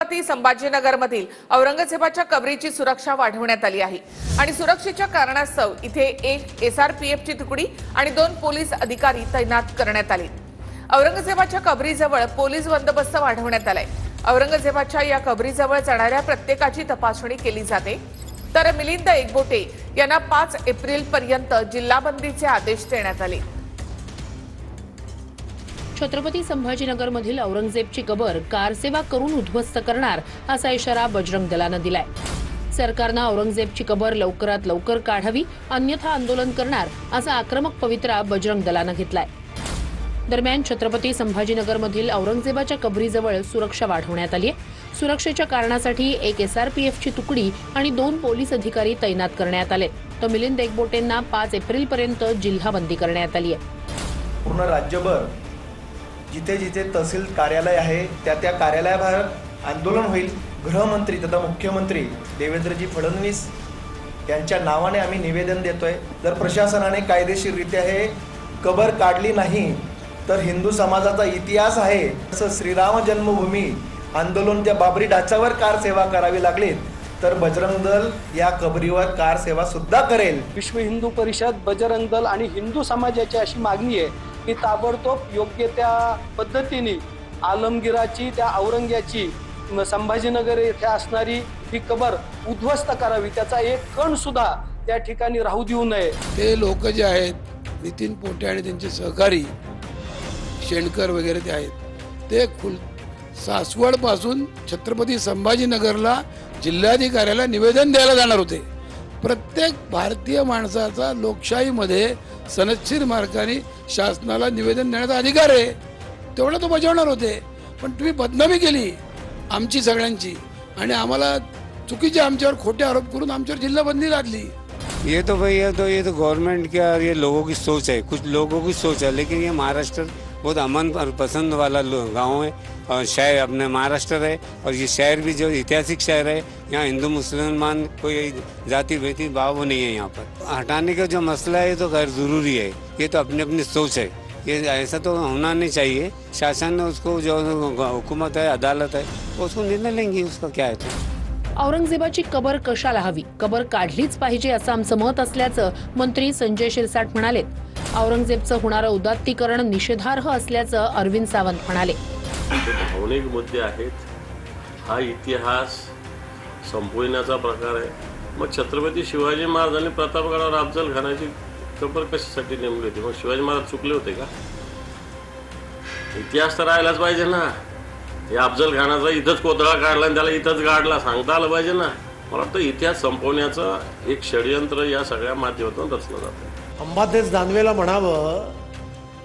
छत्रपती संभाजीनगरमधील औरंगजेबाच्या कबरीची सुरक्षा वाढवण्यात आली आहे आणि सुरक्षेच्या कारणास्तव इथे एक एसआरपीएफची तुकडी आणि 2 पोलीस अधिकारी तैनात करण्यात आले। औरंगजेबाच्या कबरीजवळ पोलीस बंदोबस्त वाढवण्यात आलाय। औरंगजेबाच्या या कबरीजवळ जाणाऱ्या प्रत्येकाची तपासणी केली जाते। तर मिलिंद एकबोटे यांना 5 एप्रिल पर्यंत जिल्हाबंदीचे आदेश देण्यात आले। छत्रपती संभाजीनगरमधील औरंगजेबची कबर कारसेवा करून उद्ध्वस्त करणार असा इशारा बजरंग दलानं दिलाय। सरकारनं औरंगजेबची कबर लवकरात लवकर काढावी अन्यथा आंदोलन करणार असा आक्रमक पवित्रा बजरंग दलानं घेतलाय। दरम्यान छत्रपती संभाजीनगरमधील औरंगजेबाच्या कबरीजवळ सुरक्षा वाढवण्यात आली आहे। सुरक्षेच्या कारणासाठी एक एसआरपीएफची तुकडी आणि 2 पोलीस अधिकारी तैनात करण्यात आले। तर मिलिंद एकबोटेंना 5 एप्रिल पर्यंत जिल्हाबंदी करण्यात आली आहे। पूर्ण राज्यभर जिथे जिथे तहसील कार्यालय आहे त्या कार्यालयाबाहेर आंदोलन होईल। गृहमंत्री तथा मुख्यमंत्री देवेंद्रजी फडणवीस यांच्या नावाने आम्ही निवेदन देतोय। जर प्रशासनाने कायदेशीररित्या हे कबर काढली नाही तर हिंदू समाजाचा इतिहास आहे असं श्रीराम जन्मभूमी आंदोलन त्या बाबरी ढाच्यावर कार सेवा करावी लागली तर बजरंग दल या कबरीवर कार सेवा सुद्धा करेल। विश्व हिंदू परिषद, बजरंग दल आणि हिंदू समाजाची अशी मागणी आहे की ताबडतोब योग्य त्या पद्धतीने आलमगीराची त्या औरंग्याची संभाजीनगर येथे असणारी ही कबर उद्ध्वस्त करावी। त्याचा एक कण सुद्धा त्या ठिकाणी राहू देऊ नये। ते लोक जे आहेत नितीन पोटे आणि त्यांचे सहकारी शेणकर वगैरे ते आहेत ते सासवड पासून छत्रपती संभाजीनगरला जिल्हाधिकाऱ्याला निवेदन द्यायला जाणार होते। प्रत्येक भारतीय माणसाचा लोकशाहीमध्ये सनदशीर मार्गाने शासनाला निवेदन देण्याचा अधिकार आहे, तेवढं तो बजावणार होते। पण तुम्ही बदनामी केली आमची सगळ्यांची आणि आम्हाला चुकीचे आमच्यावर खोटे आरोप करून आमच्यावर जिल्हाबंदी लादली। ये तो गवर्नमेंट का ये लोगों की सोच है, कुछ लोगों की सोच है, लेकिन ये महाराष्ट्र बहुत अमन और पसंद वाला गांव है और शहर अपने महाराष्ट्र है और ये शहर भी जो ऐतिहासिक शहर है। यहाँ हिंदू मुसलमान कोई जाति भेदी भाव नहीं है। यहाँ पर हटाने का जो मसला है तो गैर जरूरी है। ये तो अपनी अपनी सोच है, ये ऐसा तो होना नहीं चाहिए। शासन ने उसको जो हुकूमत है अदालत है उसको निर्णय लेंगी, उसका क्या है। तो औरंगजेबाची कबर कशाला हवी, कबर काढलीच पाहिजे असं आमचं मत असल्याचं मंत्री संजय शिरसाट म्हणाले। औरंगजेबचं होणारं उदात्तीकरण निषेधार्ह असल्याचं अरविंद सावंत म्हणाले। भावनिक मुद्दे आहेत, हा इतिहास संपविण्याचा प्रकार आहे। मग छत्रपती शिवाजी महाराजांनी प्रतापगडावर अफजल खानाची कबर कशासाठी नेमली होती? मग शिवाजी महाराज चुकले होते का? इतिहास तर राहायलाच पाहिजे ना। या अफजल खानाचा इथंच कोथळा काढला आणि त्याला इथंच गाडला सांगता आलं पाहिजे ना। मला वाटतं इतिहास संपवण्याचं एक षडयंत्र या सगळ्या माध्यमातून रचलं जातं। अंबादास दानवेला म्हणावं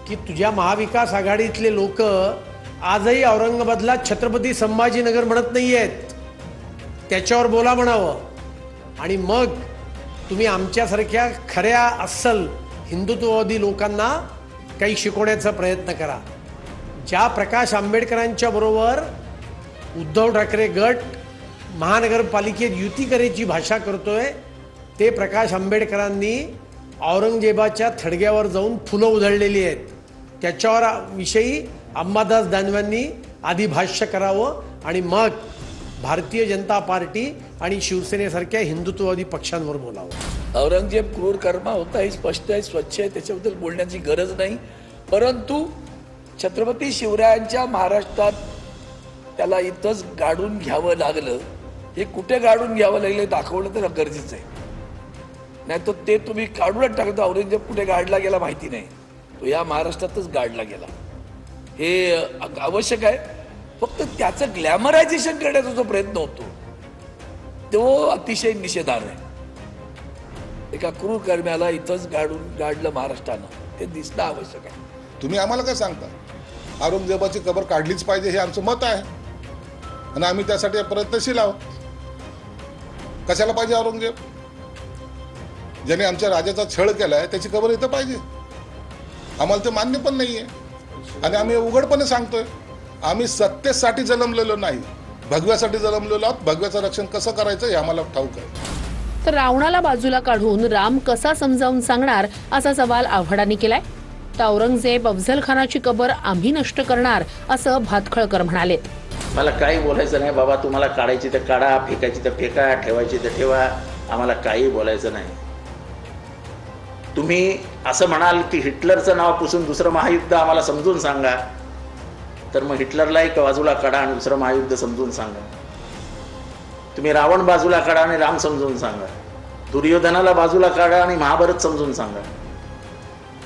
की तुझ्या महाविकास आघाडीतले लोक आजही औरंगाबादला छत्रपती संभाजीनगर म्हणत नाही आहेत, त्याच्यावर बोला म्हणावं आणि मग तुम्ही आमच्यासारख्या खऱ्या अस्सल हिंदुत्ववादी लोकांना काही शिकवण्याचा प्रयत्न करा। ज्या प्रकाश आंबेडकरांच्या बरोबर उद्धव ठाकरे गट महानगरपालिकेत युती करायची भाषा करतोय ते प्रकाश आंबेडकरांनी औरंगजेबाच्या थडग्यावर जाऊन फुलं उधळलेली आहेत, त्याच्यावर विषयी अंबादास दानवेंनी आधी भाष्य करावं आणि मग भारतीय जनता पार्टी आणि शिवसेनेसारख्या हिंदुत्ववादी पक्षांवर बोलावं। औरंगजेब क्रूर कर्मा होता हे स्पष्ट आहे, स्वच्छ आहे, त्याच्याबद्दल बोलण्याची गरज नाही। परंतु छत्रपती शिवरायांच्या महाराष्ट्रात त्याला इथंच गाडून घ्यावं लागलं, हे कुठे गाडून घ्यावं लागलं दाखवलं तर गरजेचं आहे। नाही तर ते तुम्ही काढूनच टाकता, औरंगजेब कुठे गाडला गेला माहिती नाही, तो या महाराष्ट्रातच गाडला गेला, हे आवश्यक आहे। फक्त त्याचं ग्लॅमरायझेशन करण्याचा जो प्रयत्न होतो तो अतिशय निषेधार्ह आहे। एका क्रूर कर्म्याला इथंच गाडलं महाराष्ट्रानं, ते दिसणं आवश्यक आहे। तुम्ही आम्हाला काय सांगता? औरंगजेबाची कबर काढलीच पाहिजे हे आमचं मत आहे आणि आम्ही त्यासाठी प्रयत्नशील आहोत। कशाला पाहिजे औरंगजेब? ज्याने आमच्या राजाचा छळ केलाय त्याची कबर इथं पाहिजे? आम्हाला ते मान्य पण नाहीये आणि आम्ही उघडपणे सांगतोय आम्ही सत्तेसाठी जन्मलेलो नाही, भगव्यासाठी जन्मलेलो आहोत। भगव्याचं रक्षण कसं करायचं हे आम्हाला ठाऊक आहे। तर रावणाला बाजूला काढून राम कसा समजावून सांगणार असा सवाल आव्हाडांनी केलाय। तर औरंगजेब अफजल खानाची कबर आम्ही नष्ट करणार असं भातखळकर म्हणाले। मला काही बोलायचं नाही बाबा, तुम्हाला काढायची तर काढा, फेकायची तर फेका, ठेवायची तर ठेवा, आम्हाला काही बोलायचं नाही. तुम्ही असं म्हणाल की हिटलरचं नाव पुसून दुसरं महायुद्ध आम्हाला समजून सांगा, तर मग हिटलरला एक बाजूला काढा आणि दुसरं महायुद्ध समजून सांगा. तुम्ही रावण बाजूला काढा आणि राम समजून सांगा, दुर्योधनाला बाजूला काढा आणि महाभारत समजून सांगा.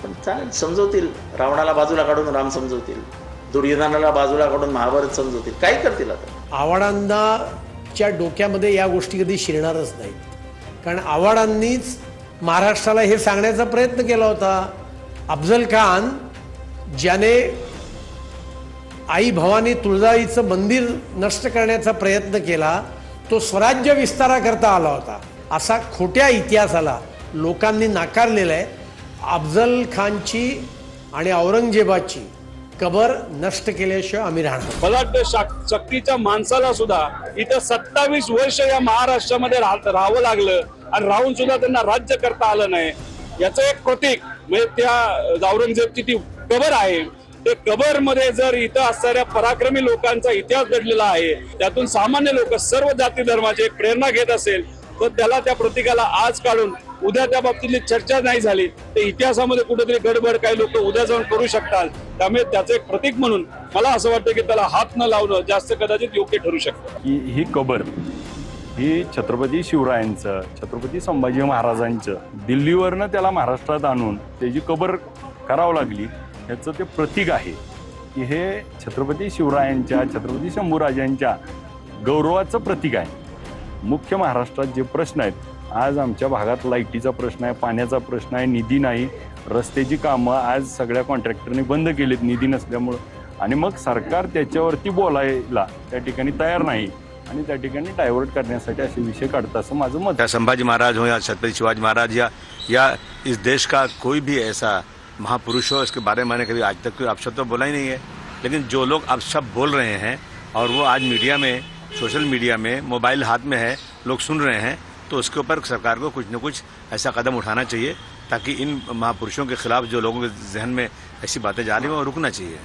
पण चालेल, समजवतील. रावणाला बाजूला काढून राम समजवतील, दुर्योधनाला बाजूला काढून महाभारत समजवतील, काय करतील. आता आव्हाडांच्या डोक्यामध्ये या गोष्टी कधी शिरणारच नाहीत, कारण आव्हाडांनीच महाराष्ट्राला हे सांगण्याचा प्रयत्न केला होता. अफजल खान ज्याने आई भवानी तुळजाईचं मंदिर नष्ट करण्याचा प्रयत्न केला, तो स्वराज्य विस्ताराकरता आला होता, असा खोट्या इतिहासाला लोकांनी नाकारलेला आहे. अफजल खानची आणि औरंगजेबाची कबर नष्ट केल्याशिवाय आम्ही राहणार. बलाढ्य शक्तीच्या माणसाला सुद्धा इथं 27 वर्ष या महाराष्ट्रामध्ये राहावं लागलं आणि राहून सुद्धा त्यांना राज्य करता आलं नाही. याचं एक प्रतीक म्हणजे त्या औरंगजेबची ती कबर आहे. ते कबर मध्ये जर इथं असणाऱ्या पराक्रमी लोकांचा इतिहास दडलेला आहे, त्यातून सामान्य लोक सर्व जाती धर्माची एक प्रेरणा घेत असेल, तर त्याला त्या प्रतीकाला आज काढून उद्या त्या बाबतीतली चर्चा नाही झाली तर इतिहासामध्ये कुठेतरी गडबड काही लोक उद्या जाऊन करू शकतात. त्यामुळे त्याचं एक प्रतीक म्हणून मला असं वाटतं की त्याला हात न लावणं जास्त कदाचित योग्य ठरू शकतं. ही कबर ही छत्रपती शिवरायांचं, छत्रपती संभाजी महाराजांचं दिल्लीवरनं त्याला महाराष्ट्रात आणून त्याची कबर करावं लागली, ह्याचं ते प्रतीक आहे की हे छत्रपती शिवरायांच्या, छत्रपती शंभूराजांच्या गौरवाचं प्रतीक आहे. मुख्य महाराष्ट्रात जे प्रश्न आहेत, आज आमच्या भागात लाईटीचा प्रश्न आहे, पाण्याचा प्रश्न आहे, निधी नाही, रस्त्याची कामं आज सगळ्या कॉन्ट्रॅक्टरने बंद केलीत निधी नसल्यामुळं, आणि मग सरकार त्याच्यावरती बोलायला त्या ठिकाणी तयार नाही आणि त्या ठिकाणी डायव्हर्ट करण्यासाठी असे विषय काढतात असं माझं मत आहे. संभाजी महाराज हो या छत्रपति शिवाजी महाराज या इस देश का कोई भी ऐसा महापुरुष हो, इसके बारे में मैंने कभी आज तक कोई अपशब्द तो बोला ही नहीं है. लेकिन जो लोग अपशब्द बोल रहे हैं और वो आज मीडिया में, सोशल मीडिया में, मोबाइल हाथ में है, लोग सुन रहे हैं, तो उसके ऊपर सरकार को कुछ न कुछ ऐसा कदम उठाना चाहिए ताकि इन महापुरुषों के खिलाफ जो लोगों के जहन में ऐसी बातें जा रही हैं वो रुकना चाहिए.